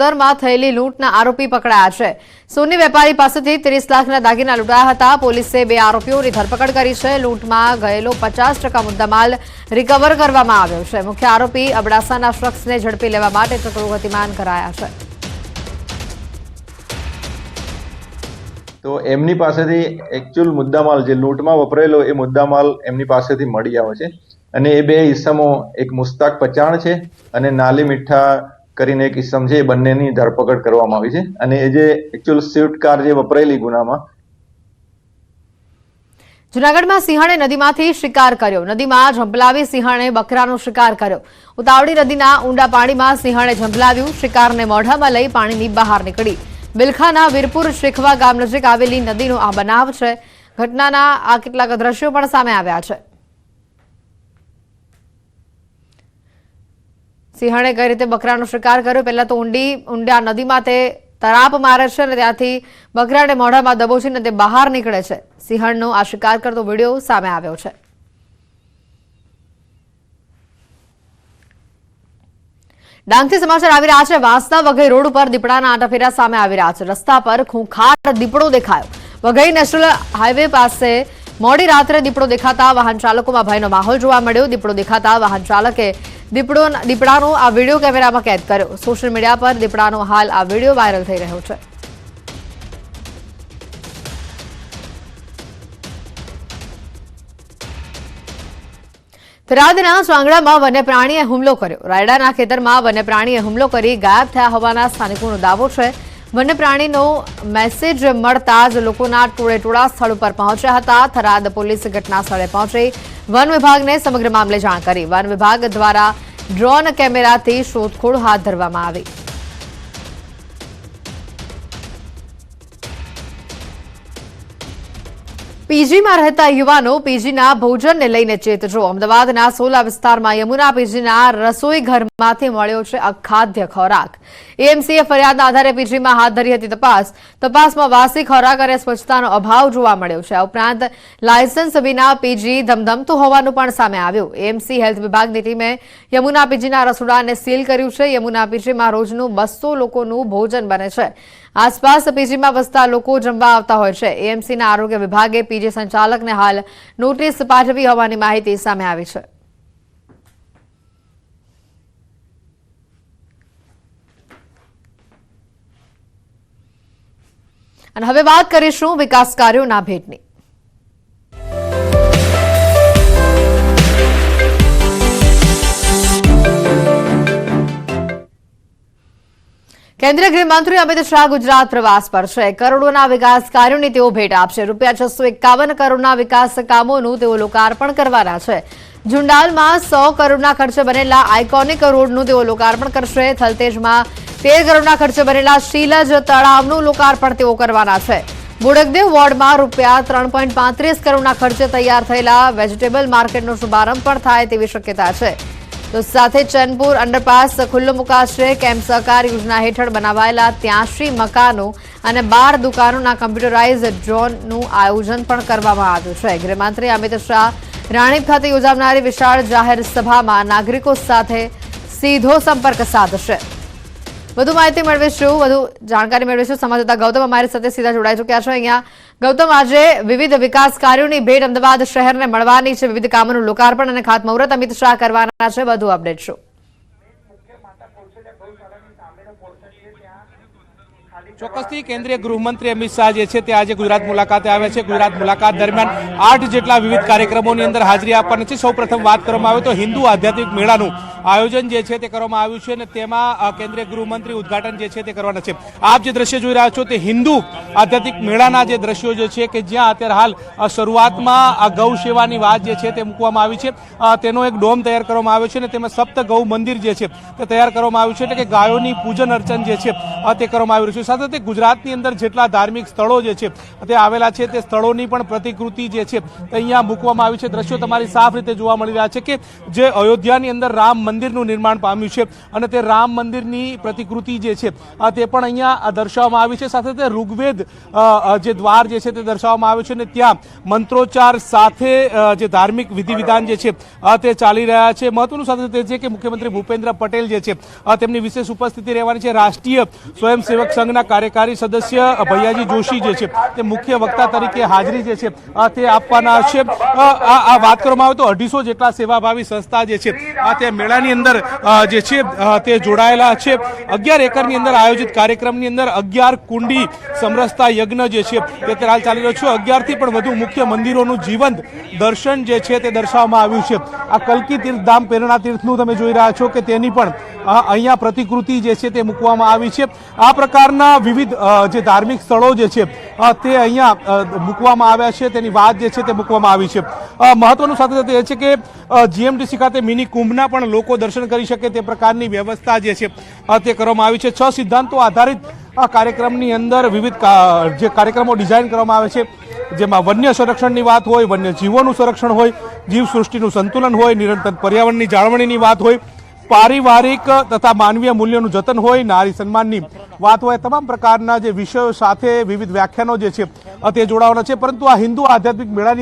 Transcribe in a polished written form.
માં થયેલી લૂંટના આરોપી પકડાયા છે। સોની વેપારી પાસેથી 30 લાખના દાગીના લૂંટાયા હતા। પોલીસે 2 આરોપીઓની ધરપકડ કરી છે। લૂંટમાં ગયેલો 50% મુદ્દામાલ રિકવર કરવામાં આવ્યો છે। મુખ્ય આરોપી અબડાસાના શખ્સને ઝડપી લેવા માટે ચક્રો ગતિમાન કરાયા છે। તો એમની પાસેથી एक्चुअल મુદ્દામાલ જે લૂંટમાં વપરાયેલો એ મુદ્દામાલ એમની પાસેથી મળી આવ્યો છે અને એ બે ઇસમો એક મુસ્તાક પચાણ છે અને નાલી મીઠા કરીને એક ઇસમ છે, એ બંનેની ધરપકડ કરવામાં આવી છે અને એ જે एक्चुअल સ્વિફ્ટ કાર જે વપરાયેલી ગુનામાં જૂનાગઢમાં સિંહણે નદીમાંથી શિકાર કર્યો। નદીમાં ઝંપલાવી સિંહણે બકરાનો શિકાર કર્યો। ઉતાવળી નદીના ઊંડા પાણીમાં સિંહણે ઝંપલાવ્યું। શિકારને મોઢામાં લઈ પાણીની બહાર નીકળી। બિલખાના વીરપુર શેખવા ગામ નજીક આવેલી નદીનો આ બનાવ છે। ઘટનાના આ કેટલાક દ્રશ્યો પણ સામે આવ્યા છે। સિંહણે કઈ રીતે બકરાનો શિકાર કર્યો, પહેલા તો ઊંડા નદીમાં તે તરાપ મારે છે અને ત્યાંથી બકરાને મોઢામાં દબોચીને તે બહાર નીકળે છે। સિંહણનો આ શિકાર કરતો વિડીયો સામે આવ્યો છે। ડાંગથી સમાચાર આવી રહ્યા છે। વાંસના વઘઈ રોડ ઉપર દીપડાના આંટાફેરા સામે આવી રહ્યા છે। રસ્તા પર ખૂંખાર દીપડો દેખાયો। વઘઈ નેશનલ હાઈવે પાસે મોડી રાત્રે દીપડો દેખાતા વાહન ચાલકોમાં ભયનો માહોલ જોવા મળ્યો। દીપડો દેખાતા વાહન ચાલકે દીપડાનો આ વિડીયો કેમેરામાં કેદ કર્યો। સોશિયલ મીડિયા પર દીપડાનો હાલ આ વિડીયો વાયરલ થઈ રહ્યો છે। થરાદના ચાંગડામાં વન્યપ્રાણીએ હુમલો કર્યો। રાયડાના ખેતરમાં વન્યપ્રાણીએ હુમલો કરી ગાયબ થયા હોવાના સ્થાનિકોનો દાવો છે। વન્યપ્રાણીનો મેસેજ મળતા જ લોકોના ટોળેટોળા સ્થળ પર પહોંચ્યા હતા। થરાદ પોલીસ ઘટના સ્થળે પહોંચી વન વિભાગને સમગ્ર મામલે જાણ કરી। વન વિભાગ દ્વારા ડ્રોન કેમેરાથી શોધખોળ હાથ ધરવામાં આવી। પીજીમાં રહેતા યુવાનો પીજીના ભોજનને લઈને ચેતજો। અમદાવાદના સોલા વિસ્તારમાં યમુના પીજીના રસોઈ ઘરમાંથી મળ્યો છે અખાદ્ય ખોરાક। એએમસીએ ફરિયાદના આધારે પીજીમાં હાથ ધરી હતી તપાસ। તપાસમાં વાસી ખોરાક અને સ્વચ્છતાનો અભાવ જોવા મળ્યો છે। આ ઉપરાંત લાયસન્સ વિના પીજી ધમધમતું હોવાનું પણ સામે આવ્યું। એએમસી હેલ્થ વિભાગની ટીમે યમુના પીજીના રસોડાને સીલ કર્યું છે। યમુના પીજીમાં રોજનું 200 લોકોનું ભોજન બને છે। આસપાસ પીજીમાં વસતા લોકો જમવા આવતા હોય છે। એએમસીના આરોગ્ય વિભાગે પીજી સંચાલકને હાલ નોટિસ પાઠવી હોવાની માહિતી સામે આવી છે। અને હવે વાત કરીશું વિકાસ કાર્યોના ભેટની। केंद्रीय गृहमंत्री अमित शाह गुजरात प्रवास पर छे। करोड़ोना विकास कार्योनी तेओ भेट आपशे। ₹651 करोड़ना विकास कामोनुं तेओ लोकार्पण करवाना छे। झुंडालमां 100 करोड़ना खर्चे बनेला आइकोनिक रोडनुं तेओ लोकार्पण करशे। थलतेजमां 13 करोड़ना खर्चे बनेला शीलज तळावनुं लोकार्पण तेओ करवाना छे। बोडकदेव वोर्डमां ₹3.35 करोड़ना खर्चे तैयार थयेला वेजिटेबल मार्केटनो शुभारंभ पण थाय तेवी शक्यता छे। तो साथ चैनपुर अंडरपास खुल्लो मुकाशे। केम सहकार योजना हेठळ बनावायेला 83 मकानों और 12 दुकानों कम्प्यूटराइज ड्रोनનું आयोजन पण करवामां આવ્યું છે। गृहमंत्री अमित शाह राणीप खाते योजानारी विशाळ जाहेर सभामां नागरिकों साथे सीधो संपर्क साधशे। વધુ માહિતી મેળવીશું, વધુ જાણકારી મેળવીશું। સંવાદદાતા ગૌતમ અમારી સાથે સીધા જોડાઈ ચૂક્યા છે। અહીંયા ગૌતમ, આજે વિવિધ વિકાસ કાર્યોની ભેટ અમદાવાદ શહેરને મળવાની છે। વિવિધ કામોનું લોકાર્પણ અને ખાતમુહૂર્ત અમિત શાહ કરવાના છે। વધુ અપડેટ શું? ચોક્કસથી કેન્દ્રીય ગૃહમંત્રી અમિત શાહ જે છે તે આજે ગુજરાત મુલાકાતે આવ્યા છે। ગુજરાત મુલાકાત દરમિયાન 8 જેટલા વિવિધ કાર્યક્રમોની અંદર હાજરી આપવાની છે। સૌપ્રથમ વાત કરવામાં આવે તો હિન્દુ આધ્યાત્મિક મેળાનું આયોજન જે છે તે કરવામાં આવ્યું છે અને તેમાં કેન્દ્રીય ગૃહમંત્રી ઉદ્ઘાટન જે છે તે કરવાના છે। આપ જે દ્રશ્ય જોઈ રહ્યા છો તે હિન્દુ આધ્યાત્મિક મેળાના જે દ્રશ્યો જે છે કે જ્યાં અત્યારે હાલ શરૂઆતમાં આ ગૌ સેવાની વાત જે છે તે મૂકવામાં આવી છે। તેનો એક ડોમ તૈયાર કરવામાં આવ્યો છે અને તેમાં સપ્ત ગૌ મંદિર જે છે તે તૈયાર કરવામાં આવ્યું છે, એટલે કે ગાયોની પૂજન અર્ચન જે છે તે કરવામાં આવ્યું છે। સાથે ગુજરાતની અંદર જેટલા ધાર્મિક સ્થળો જે છે તે આવેલા છે તે સ્થળોની પણ પ્રતિકૃતિ જે છે અહીંયા મૂકવામાં આવી છે। દ્રશ્યો તમારી સાફ રીતે જોવા મળી રહ્યા છે કે જે અયોધ્યાની અંદર રામ મંદિરનું નિર્માણ પામ્યું છે અને તે રામ મંદિરની પ્રતિકૃતિ જે છે તે પણ અહીંયા દર્શાવવામાં આવી છે. સાથે તે ઋગ્વેદ જે દ્વાર જે છે તે દર્શાવવામાં આવ્યું છે અને ત્યાં મંત્રોચ્ચાર સાથે જે ધાર્મિક વિધિ વિધાન જે છે તે ચાલી રહ્યા છે. મહત્વનું સાથે તે છે કે મુખ્યમંત્રી ભૂપેન્દ્ર પટેલ જે છે તેમની વિશેષ ઉપસ્થિતિ રહેવાની છે. રાષ્ટ્રીય સ્વયંસેવક સંઘના કાર્યકારી સદસ્ય ભૈયાજી જોશી જે છે તે મુખ્ય વક્તા તરીકે હાજરી જે છે તે આપવાના છે. આ વાત કરવામાં આવે તો 250 જેટલા સેવાભાવી સંસ્થા જે છે તે મેળાની અંદર જે છે તે જોડાયેલા છે. 11 એકરની અંદર આયોજિત કાર્યક્રમની અંદર 11 કુંડી સમરસતા યજ્ઞ જે છે તે હાલ ચાલી રહ્યો છે. 11 થી પણ વધુ મુખ્ય મંદિરોનું જીવંત દર્શન જે છે તે દર્શાવવામાં આવ્યું છે. આ કલ્કી તીર્થધામ પ્રેરણા તીર્થનું તમે જોઈ રહ્યા છો કે તેની પણ અહીંયા પ્રતિકૃતિ જે છે તે મૂકવામાં આવી છે. આ પ્રકારના વિવિધ જે ધાર્મિક સ્થળો જે છે તે અહીંયા મૂકવામાં આવ્યા છે, તેની વાત જે છે તે મૂકવામાં આવી છે. મહત્વનું સાથે સાથે એ છે કે જીએમડીસી ખાતે મિની કુંભના પણ લોકો દર્શન કરી શકે તે પ્રકારની વ્યવસ્થા જે છે તે કરવામાં આવી છે. 6 સિદ્ધાંતો આધારિત આ કાર્યક્રમની અંદર વિવિધ જે કાર્યક્રમો ડિઝાઇન કરવામાં આવે છે, જેમાં વન્ય સંરક્ષણની વાત હોય, વન્ય જીવોનું સંરક્ષણ હોય, જીવસૃષ્ટિનું સંતુલન હોય, નિરંતર પર્યાવરણની જાળવણીની વાત હોય, પારિવારિક તથા માનવીય મૂલ્યોનું જતન હોય, નારી સન્માનની વાત હોય, તમામ પ્રકારના જે વિષયો સાથે વિવિધ વ્યાખ્યાનો જે છે તે જોડાવાના છે. પરંતુ આ હિન્દુ આધ્યાત્મિક મેળાની